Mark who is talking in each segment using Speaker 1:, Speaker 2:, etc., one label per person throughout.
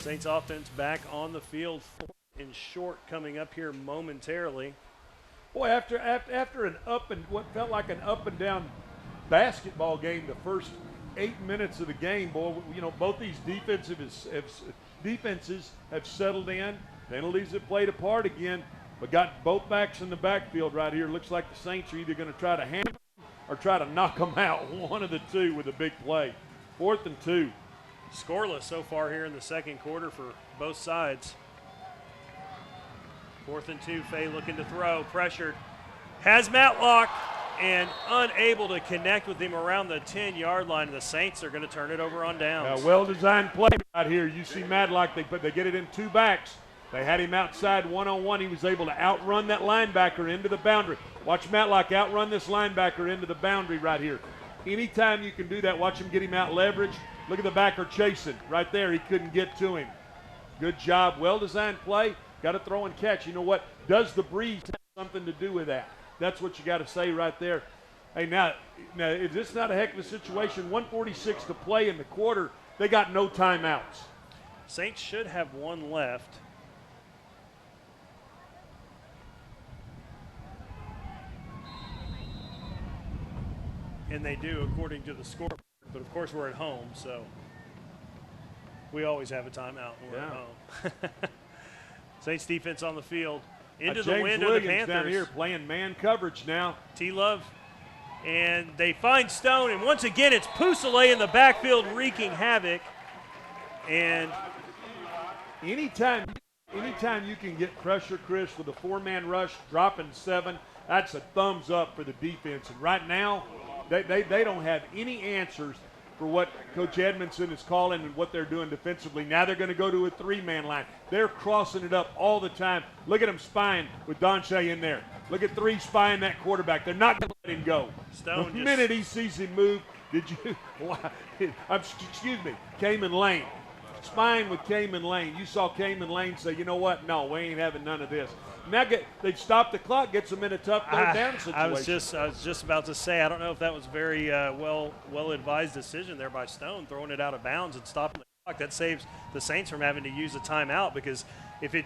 Speaker 1: Saints offense back on the field. 4th and short coming up here momentarily.
Speaker 2: Boy, after an what felt like an up and down basketball game, the first 8 minutes of the game, boy, both these defenses have settled in. Penalties have played a part again, but got both backs in the backfield right here. Looks like the Saints are either going to try to hammer them or try to knock them out. One of the two with a big play. 4th and 2.
Speaker 1: Scoreless so far here in the second quarter for both sides. 4th and 2, Fay looking to throw, pressured. Has Matlock and unable to connect with him around the 10-yard line. The Saints are going to turn it over on downs.
Speaker 2: Well-designed play right here. You see Matlock, they get it in 2 backs. They had him outside one-on-one. He was able to outrun that linebacker into the boundary. Watch Matlock outrun this linebacker into the boundary right here. Anytime you can do that, watch him get him out leveraged. Look at the backer chasing. Right there, he couldn't get to him. Good job. Well-designed play. Got to throw and catch. You know what? Does the breeze have something to do with that? That's what you got to say right there. Hey, now, is this not a heck of a situation? 1:46 to play in the quarter. They got no timeouts.
Speaker 1: Saints should have one left. And they do, according to the scoreboard. But, of course, we're at home, so we always have a timeout when we're at home. Saints defense on the field. Into the wind of the Panthers.
Speaker 2: Down here playing man coverage now.
Speaker 1: T-Love. And they find Stone. And once again, it's Pusile in the backfield wreaking havoc. And
Speaker 2: anytime you can get pressure, Chris, with a 4-man rush, dropping 7, that's a thumbs up for the defense. And right now, they don't have any answers for what Coach Edmondson is calling and what they're doing defensively. Now they're going to go to a 3-man line. They're crossing it up all the time. Look at them spying with Donche in there. Look at 3 spying that quarterback. They're not going to let him go.
Speaker 1: Stone
Speaker 2: the minute he sees him move, excuse me, Cayman Lane. Spying with Cayman Lane. You saw Cayman Lane say, you know what? No, we ain't having none of this. Now they've stopped the clock, gets them in a tough third-down situation.
Speaker 1: I was just about to say, I don't know if that was very well-advised decision there by Stone, throwing it out of bounds and stopping the clock. That saves the Saints from having to use a timeout, because if the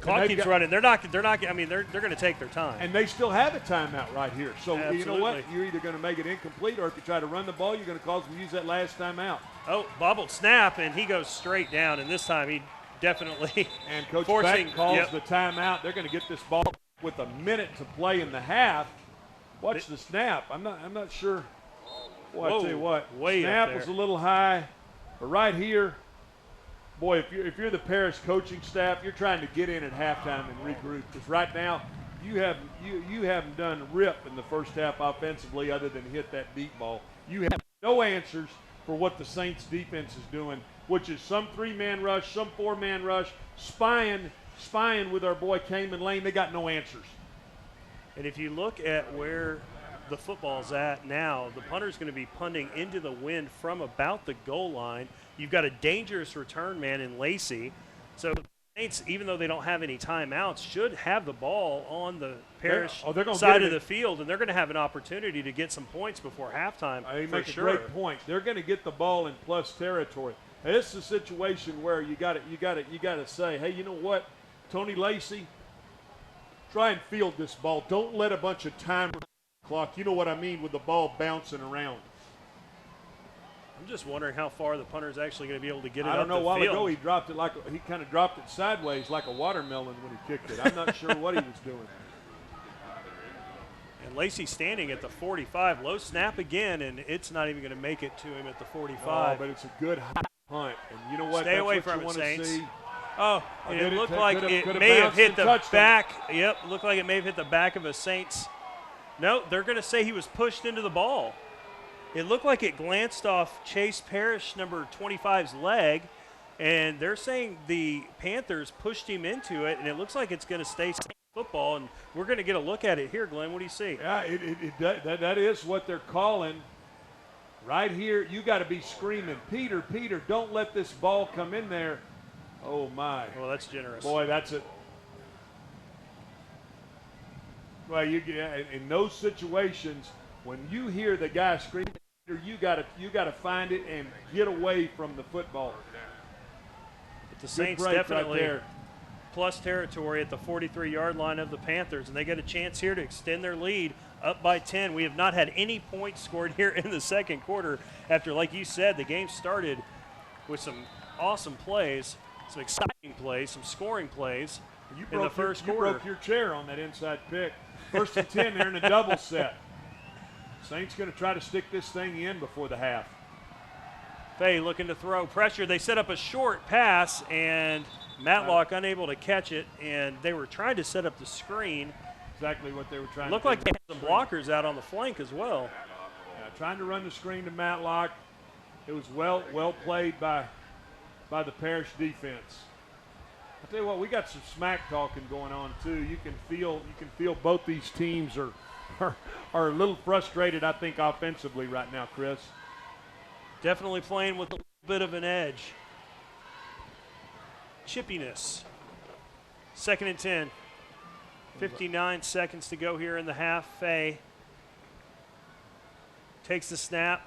Speaker 1: clock keeps running, they're not. I mean, they're going to take their time.
Speaker 2: And they still have a timeout right here. So
Speaker 1: Absolutely.
Speaker 2: You know what? You're either going to make it incomplete, or if you try to run the ball, you're going to cause them to use that last timeout.
Speaker 1: Oh, bobbled snap, and he goes straight down, and this time he definitely
Speaker 2: and Coach Beck calls the timeout. They're going to get this ball with a minute to play in the half. Watch the snap. I'm not sure. Boy, I tell you what, snap was a little high, but right here, boy, if you're the Parish coaching staff, you're trying to get in at halftime and regroup, because right now you haven't done rip in the first half offensively other than hit that deep ball. You have no answers for what the Saints defense is doing, which is some 3-man rush, some 4-man rush, spying with our boy Cayman Lane. They got no answers.
Speaker 1: And if you look at where the football's at now, the punter's going to be punting into the wind from about the goal line. You've got a dangerous return man in Lacey. So the Saints, even though they don't have any timeouts, should have the ball on the Parish side of the field, and they're going to have an opportunity to get some points before halftime.
Speaker 2: You make a great point. They're going to get the ball in plus territory. Now, this is a situation where you got to say, hey, you know what, Tony Lacey, try and field this ball. Don't let a bunch of time clock. You know what I mean, with the ball bouncing around.
Speaker 1: I'm just wondering how far the punter's actually going to be able to get it.
Speaker 2: I don't know.
Speaker 1: A
Speaker 2: while ago, he kind of dropped it sideways like a watermelon when he kicked it. I'm not sure what he was doing.
Speaker 1: And Lacey standing at the 45, low snap again, and it's not even going to make it to him at the 45.
Speaker 2: Oh, but it's a good high punt, and you know what?
Speaker 1: Stay away from it, Saints. Oh, and it looked like it may have hit the back. Yep, looked like it may have hit the back of a Saints. No, they're going to say he was pushed into the ball. It looked like it glanced off Chase Parish, number 25's leg, and they're saying the Panthers pushed him into it, and it looks like it's going to stay football, and we're going to get a look at it here, Glenn. What do you see?
Speaker 2: Yeah, that is what they're calling. Right here, you got to be screaming, Peter, don't let this ball come in there. Oh, my.
Speaker 1: Well, that's generous.
Speaker 2: Boy, that's it. Well, in those situations, when you hear the guy screaming, you got to find it and get away from the football.
Speaker 1: The Saints definitely right plus territory at the 43-yard line of the Panthers, and they get a chance here to extend their lead up by 10. We have not had any points scored here in the second quarter after, like you said, the game started with some awesome plays, some exciting plays, some scoring plays in the first quarter.
Speaker 2: You broke your chair on that inside pick. First and 10 there in a double set. Saints going to try to stick this thing in before the half.
Speaker 1: Fay looking to throw pressure. They set up a short pass, and Matlock unable to catch it, and they were trying to set up the screen.
Speaker 2: Exactly what they were trying to do.
Speaker 1: Looked like they had some blockers out on the flank as well.
Speaker 2: Yeah, trying to run the screen to Matlock. It was well played by the Parish defense. I'll tell you what, we got some smack talking going on too. You can feel both these teams are a little frustrated, I think, offensively right now, Chris.
Speaker 1: Definitely playing with a little bit of an edge. Chippiness. Second and 10. 59 seconds to go here in the half. Fay takes the snap.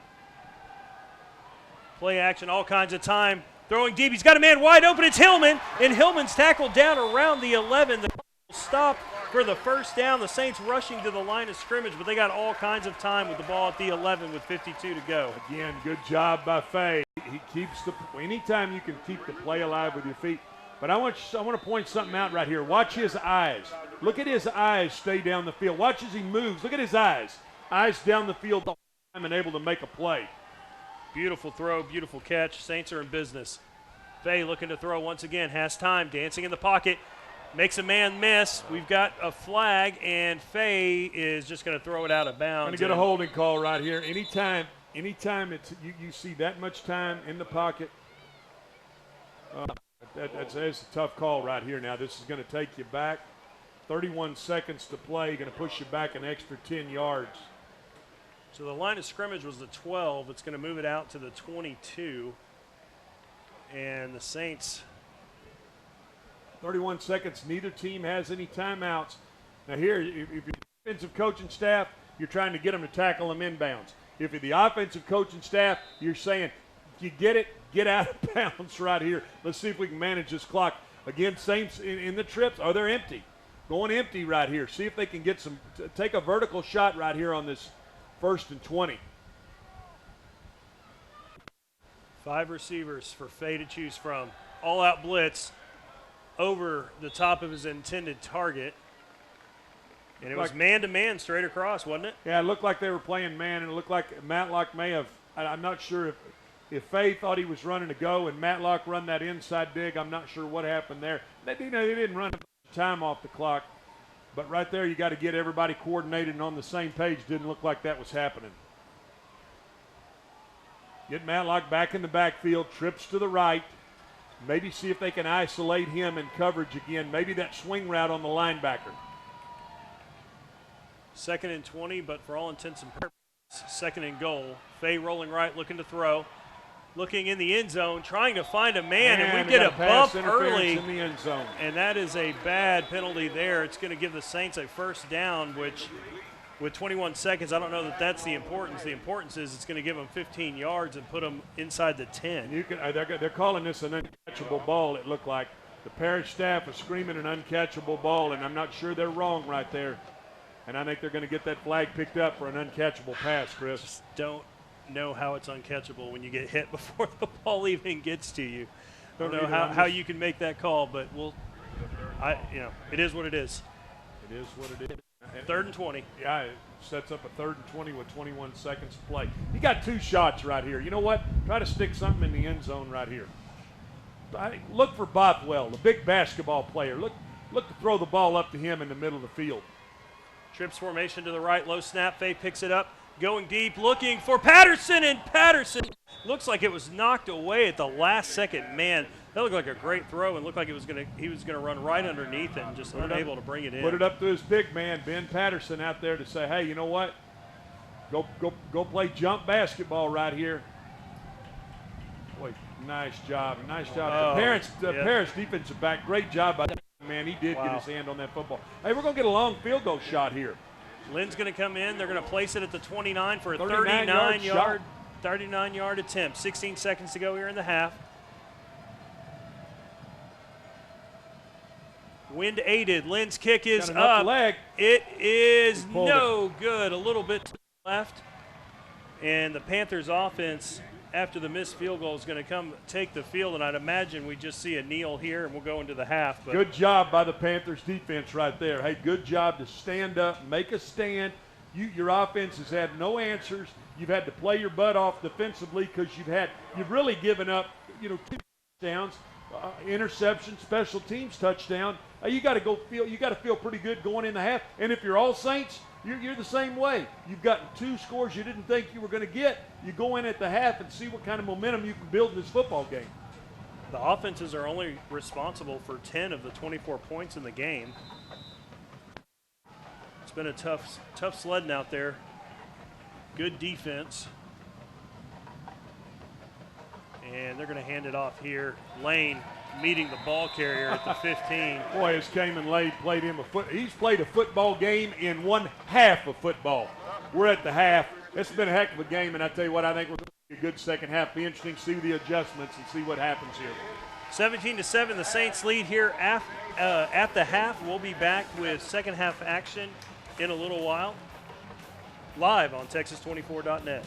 Speaker 1: Play action, all kinds of time. Throwing deep. He's got a man wide open. It's Hillman. And Hillman's tackled down around the 11. The clock will stop for the first down. The Saints rushing to the line of scrimmage, but they got all kinds of time with the ball at the 11 with 52 to go.
Speaker 2: Again, good job by Fay. He keeps anytime you can keep the play alive with your feet. But I want to point something out right here. Watch his eyes. Look at his eyes stay down the field. Watch as he moves. Look at his eyes. Eyes down the field the whole time and able to make a play.
Speaker 1: Beautiful throw, beautiful catch. Saints are in business. Fay looking to throw once again. Has time, dancing in the pocket. Makes a man miss. We've got a flag, and Fay is just going to throw it out of bounds.
Speaker 2: Going to get a holding call right here. Anytime it's you see that much time in the pocket, that's a tough call right here. Now this is going to take you back 31 seconds to play. Going to push you back an extra 10 yards.
Speaker 1: So the line of scrimmage was the 12. It's going to move it out to the 22. And the Saints.
Speaker 2: 31 seconds. Neither team has any timeouts. Now here, if you're the defensive coaching staff, you're trying to get them to tackle them inbounds. If you're the offensive coaching staff, you're saying, you get it, get out of bounds right here. Let's see if we can manage this clock. Again, Saints in the trips, they're empty. Going empty right here. See if they can get take a vertical shot right here on this 1st and 20.
Speaker 1: 5 receivers for Fay to choose from. All-out blitz over the top of his intended target. And it was man-to-man straight across, wasn't it?
Speaker 2: Yeah, it looked like they were playing man, and it looked like Matlock may have – I'm not sure if Fay thought he was running a go and Matlock run that inside dig. I'm not sure what happened there. They didn't run time off the clock. But right there, you got to get everybody coordinated and on the same page. Didn't look like that was happening. Get Matlock back in the backfield, trips to the right. Maybe see if they can isolate him in coverage again. Maybe that swing route on the linebacker.
Speaker 1: 2nd and 20, but for all intents and purposes, 2nd and goal. Fay rolling right, looking to throw. Looking in the end zone, trying to find a man, and we get a bump early.
Speaker 2: In the end zone.
Speaker 1: And that is a bad penalty there. It's going to give the Saints a first down, which with 21 seconds, I don't know that that's the importance. The importance is it's going to give them 15 yards and put them inside the 10.
Speaker 2: They're calling this an uncatchable ball, it looked like. The Parish staff is screaming an uncatchable ball, and I'm not sure they're wrong right there. And I think they're going to get that flag picked up for an uncatchable pass, Chris.
Speaker 1: Just don't know how it's uncatchable when you get hit before the ball even gets to you. Don't know how you can make that call, but it is what it is.
Speaker 2: It is what it is.
Speaker 1: 3rd and 20.
Speaker 2: Yeah, it sets up a 3rd and 20 with 21 seconds to play. You got 2 shots right here. You know what? Try to stick something in the end zone right here. Look for Bothwell, the big basketball player. Look to throw the ball up to him in the middle of the field.
Speaker 1: Trips formation to the right, low snap. Fay picks it up, going deep, looking for Patterson, and Patterson looks like it was knocked away at the last second. Man, that looked like a great throw and looked like he was gonna run right underneath it and just unable to bring it in.
Speaker 2: Put it up to his big man, Ben Patterson, out there to say, hey, you know what? Go play jump basketball right here. Boy, nice job.
Speaker 1: Oh,
Speaker 2: The Parish defensive back, great job by that man. He did get his hand on that football. Hey, we're going to get a long field goal shot here.
Speaker 1: Lynn's going to come in. They're going to place it at the 29 for a 39-yard attempt. 16 seconds to go here in the half. Wind aided. Lynn's kick is up.
Speaker 2: Leg.
Speaker 1: It is no good. A little bit to the left. And the Panthers offense, after the missed field goal, is going to come take the field, and I'd imagine we just see a kneel here, and we'll go into the half. But
Speaker 2: good job by the Panthers defense right there. Hey, good job to stand up, make a stand. Your offense has had no answers. You've had to play your butt off defensively because you've really given up, 2 touchdowns, interception, special teams touchdown. You got to feel pretty good going in the half. And if you're All Saints, you're the same way. You've gotten 2 scores you didn't think you were going to get. You go in at the half and see what kind of momentum you can build in this football game.
Speaker 1: The offenses are only responsible for 10 of the 24 points in the game. It's been a tough sledding out there. Good defense. And they're going to hand it off here. Lane meeting the ball carrier at the 15.
Speaker 2: Boy, as Kamen Lade played him he's played a football game in one half of football. We're at the half. It's been a heck of a game, and I tell you what, I think we're going to see a good second half. Be interesting to see the adjustments and see what happens here.
Speaker 1: 17-7, the Saints lead here at the half. We'll be back with second half action in a little while, live on Texas24.net.